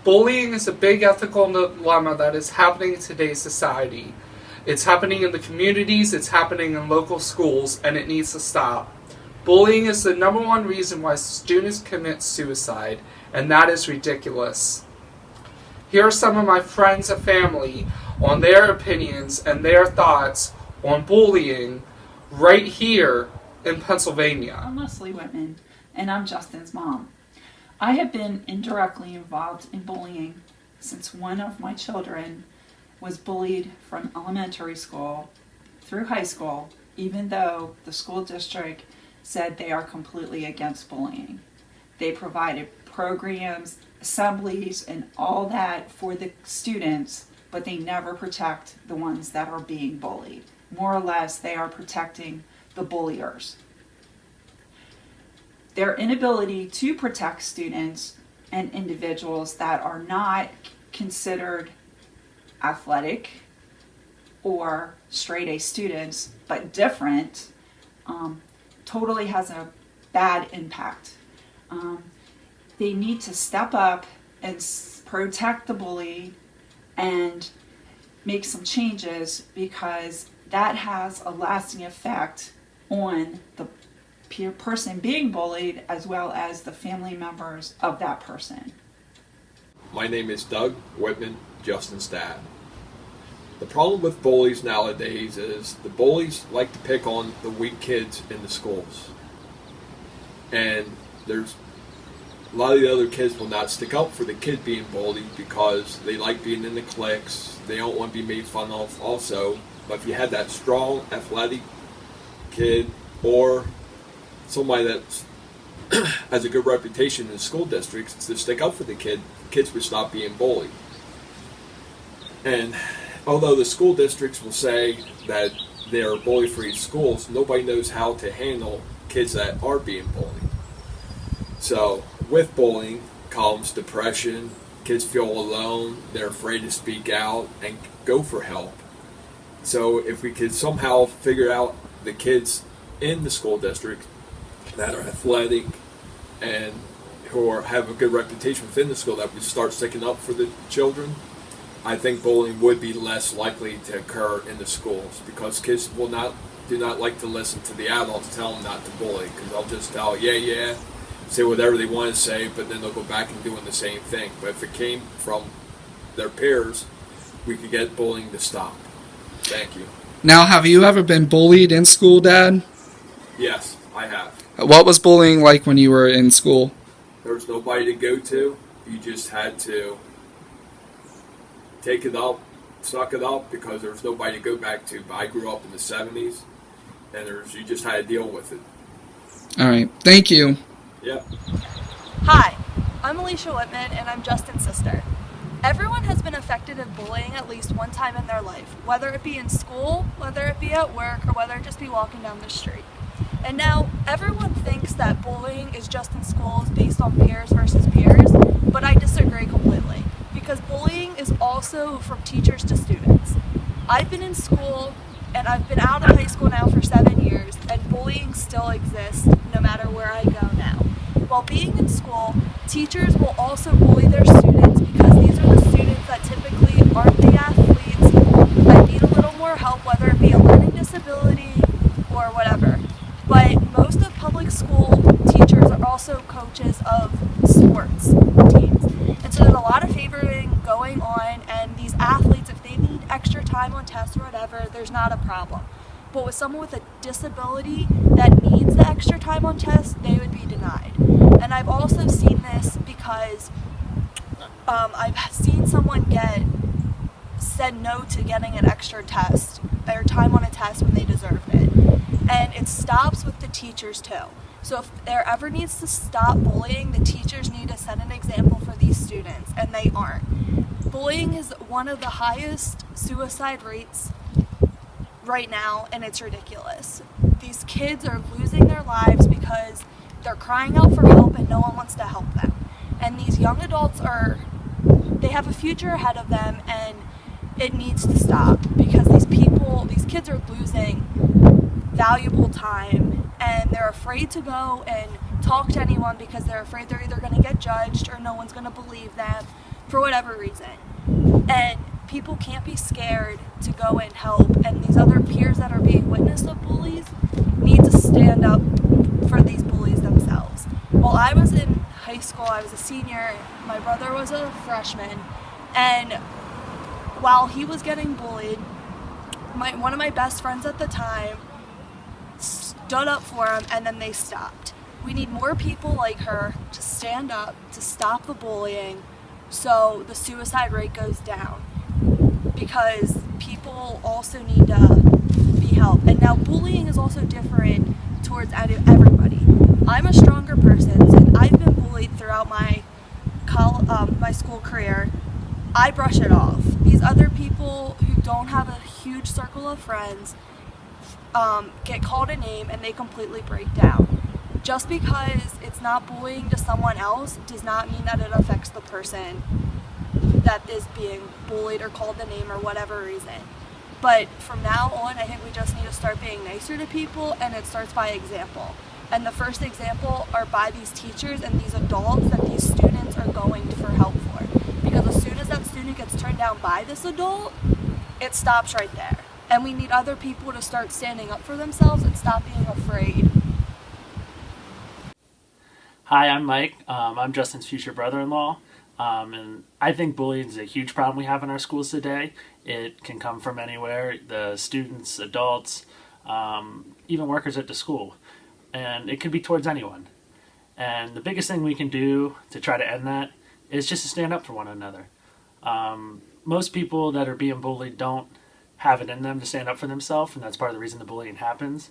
Bullying is a big ethical dilemma that is happening in today's society. It's happening in the communities, it's happening in local schools, and it needs to stop. Bullying is the number one reason why students commit suicide, and that is ridiculous. Here are some of my friends and family on their opinions and their thoughts on bullying right here in Pennsylvania. I'm Leslie Whitman, and I'm Justin's mom. I have been indirectly involved in bullying since one of my children was bullied from elementary school through high school, even though the school district said they are completely against bullying. They provided programs, assemblies, and all that for the students, but they never protect the ones that are being bullied. More or less, they are protecting the bulliers. Their inability to protect students and individuals that are not considered athletic or straight A students, but different, totally has a bad impact. They need to step up and protect the bully and make some changes, because that has a lasting effect on the person being bullied as well as the family members of that person. My name is Doug Whitman, Justin's dad. The problem with bullies nowadays is the bullies like to pick on the weak kids in the schools. And there's a lot of the other kids will not stick up for the kid being bullied because they like being in the cliques. They don't want to be made fun of also. But if you had that strong, athletic kid or somebody that has a good reputation in the school districts to stick up for the kids would stop being bullied. And although the school districts will say that they are bully-free schools, nobody knows how to handle kids that are being bullied. So with bullying comes depression, kids feel alone, they're afraid to speak out and go for help. So if we could somehow figure out the kids in the school district that are athletic and who have a good reputation within the school that would start sticking up for the children, I think bullying would be less likely to occur in the schools, because kids do not like to listen to the adults tell them not to bully, because they'll just tell, yeah, say whatever they want to say, but then they'll go back and doing the same thing. But if it came from their peers, we could get bullying to stop. Thank you. Now, have you ever been bullied in school, Dad? Yes, I have. What was bullying like when you were in school? There was nobody to go to. You just had to take it up, suck it up, because there was nobody to go back to. But I grew up in the 70s, and you just had to deal with it. All right. Thank you. Yeah. Hi, I'm Alicia Whitman, and I'm Justin's sister. Everyone has been affected of bullying at least one time in their life, whether it be in school, whether it be at work, or whether it just be walking down the street. And now, everyone thinks that bullying is just in schools based on peers versus peers, but I disagree completely, because bullying is also from teachers to students. I've been in school, and I've been out of high school now for 7 years, and bullying still exists no matter where I go now. While being in school, teachers will also bully their students, because these are the students that typically aren't the athletes that need a little more help, whether it be a learning disability or whatever. But most of public school teachers are also coaches of sports teams. And so there's a lot of favoring going on, and these athletes, if they need extra time on tests or whatever, there's not a problem. But with someone with a disability that needs the extra time on tests, they would be denied. And I've also seen this because I've seen someone said no to getting an extra test or time on a test when they deserved it. And it stops with the teachers too. So if there ever needs to stop bullying, the teachers need to set an example for these students, and they aren't. Bullying is one of the highest suicide rates right now, and it's ridiculous. These kids are losing their lives because they're crying out for help and no one wants to help them. And these young adults they have a future ahead of them, and it needs to stop, because these kids are losing valuable time, and they're afraid to go and talk to anyone because they're afraid they're either going to get judged or no one's going to believe them. for whatever reason. And people can't be scared to go and help, and these other peers that are being witness of bullies need to stand up for these bullies themselves. While I was in high school, I was a senior, my brother was a freshman, and while he was getting bullied, one of my best friends at the time stood up for him, and then they stopped. We need more people like her to stand up to stop the bullying so the suicide rate goes down, because people also need to be helped. And now bullying is also different towards everybody. I'm a stronger person, and I've been bullied throughout my school career. I brush it off. These other people who don't have a huge circle of friends get called a name and they completely break down. Just because it's not bullying to someone else does not mean that it affects the person that is being bullied or called the name or whatever reason. But from now on, I think we just need to start being nicer to people, and it starts by example. And the first example are by these teachers and these adults that these students are going for help for. Because as soon as that student gets turned down by this adult, it stops right there. And we need other people to start standing up for themselves and stop being afraid. Hi, I'm Mike. I'm Justin's future brother-in-law. And I think bullying is a huge problem we have in our schools today. It can come from anywhere, the students, adults, even workers at the school. And it could be towards anyone. And the biggest thing we can do to try to end that is just to stand up for one another. Most people that are being bullied don't have it in them to stand up for themselves, and that's part of the reason the bullying happens.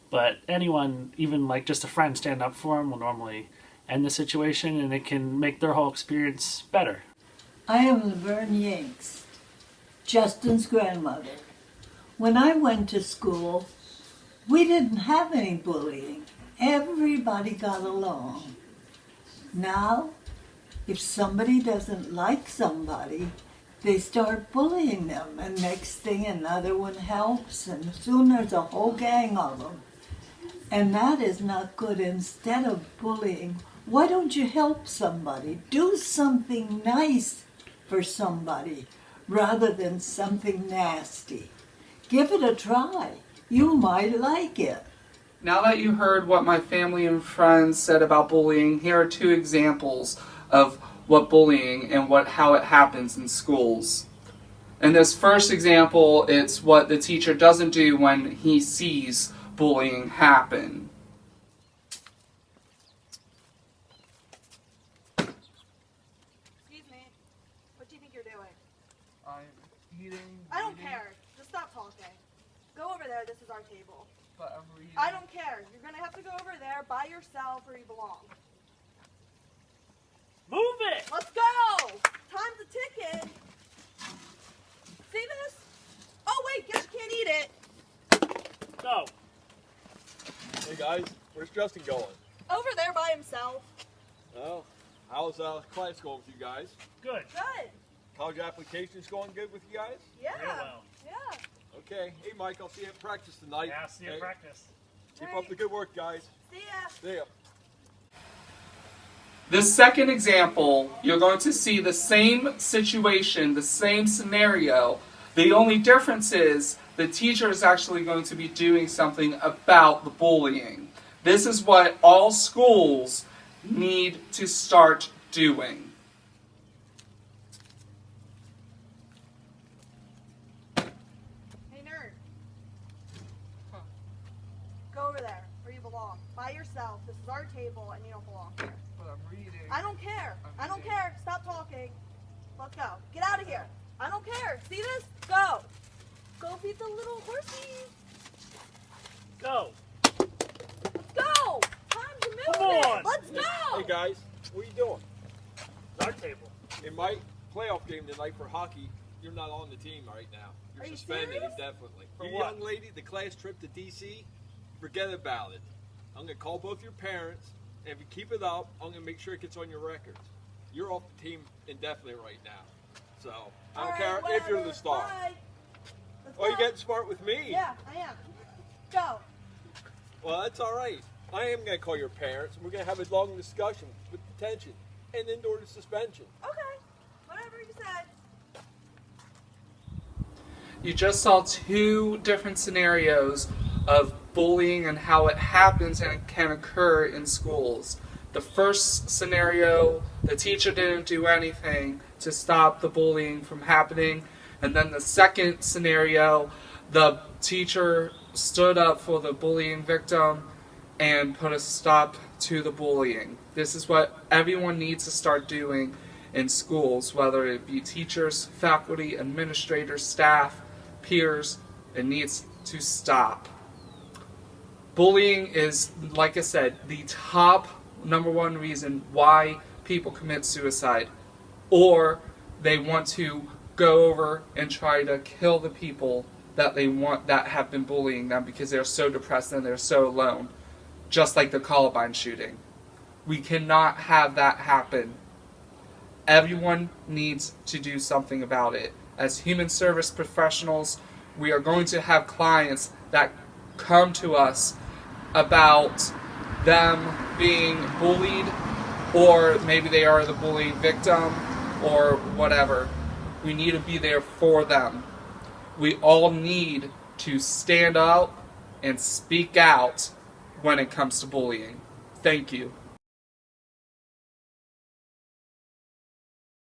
But anyone, even like just a friend, stand up for them will normally end the situation, and it can make their whole experience better. I am Laverne Yanks, Justin's grandmother. When I went to school, we didn't have any bullying. Everybody got along. Now, if somebody doesn't like somebody, they start bullying them, and next thing another one helps, and soon there's a whole gang of them. And that is not good. Instead of bullying, why don't you help somebody? Do something nice for somebody rather than something nasty. Give it a try. You might like it. Now that you heard what my family and friends said about bullying, here are two examples of what bullying and how it happens in schools. In this first example, it's what the teacher doesn't do when he sees bullying happen. Excuse me, what do you think you're doing? I'm eating. I don't care. Just stop talking. Go over there. This is our table. But I'm reading. I don't care. You're going to have to go over there by yourself where you belong. Move it! Let's go! Time's a ticking. See this? Oh, wait. Guess you can't eat it. Go! Hey guys, where's Justin going? Over there by himself. Oh, how's class going with you guys? Good. Good. College applications going good with you guys? Yeah. Real well. Yeah. Okay. Hey Mike, I'll see you at practice tonight. Yeah, see you Hey, at practice. Keep up the good work, guys. See ya. See ya. This second example, you're going to see the same situation, the same scenario. The only difference is the teacher is actually going to be doing something about the bullying. This is what all schools need to start doing. Hey, nerd. Go over there where you belong. By yourself. This is our table and you don't belong here. But I'm reading. I don't care. I don't care. Stop talking. Let's go. Get out of here. I don't care. See this? Go. Go feed the little horsies. Go! Let's go. Time to move Come it. on. Let's go. Hey guys, what are you doing? It's our table. In my playoff game tonight for hockey, you're not on the team right now. You're Are you suspended serious? indefinitely. For You what? young lady, the class trip to DC, forget about it. I'm gonna call both your parents, and if you keep it up, I'm gonna make sure it gets on your records. You're off the team indefinitely right now. So I don't All care right, if you're whatever. the star. Bye. Let's Oh, you go. getting smart with me? Yeah, I am. Go. Well, that's all right. I am gonna call your parents, and we're gonna have a long discussion with detention and indoor suspension. Okay. Whatever. whatever you said. You just saw two different scenarios of bullying and how it happens and it can occur in schools. The first scenario, the teacher didn't do anything to stop the bullying from happening. And then the second scenario, the teacher stood up for the bullying victim and put a stop to the bullying. This is what everyone needs to start doing in schools, whether it be teachers, faculty, administrators, staff, peers. It needs to stop. Bullying is, like I said, the top number one reason why people commit suicide, or they want to go over and try to kill the people that they want that have been bullying them because they're so depressed and they're so alone, just like the Columbine shooting. We cannot have that happen. Everyone needs to do something about it. As human service professionals, we are going to have clients that come to us about them being bullied, or maybe they are the bullying victim, or whatever. We need to be there for them. We all need to stand up and speak out when it comes to bullying. Thank you.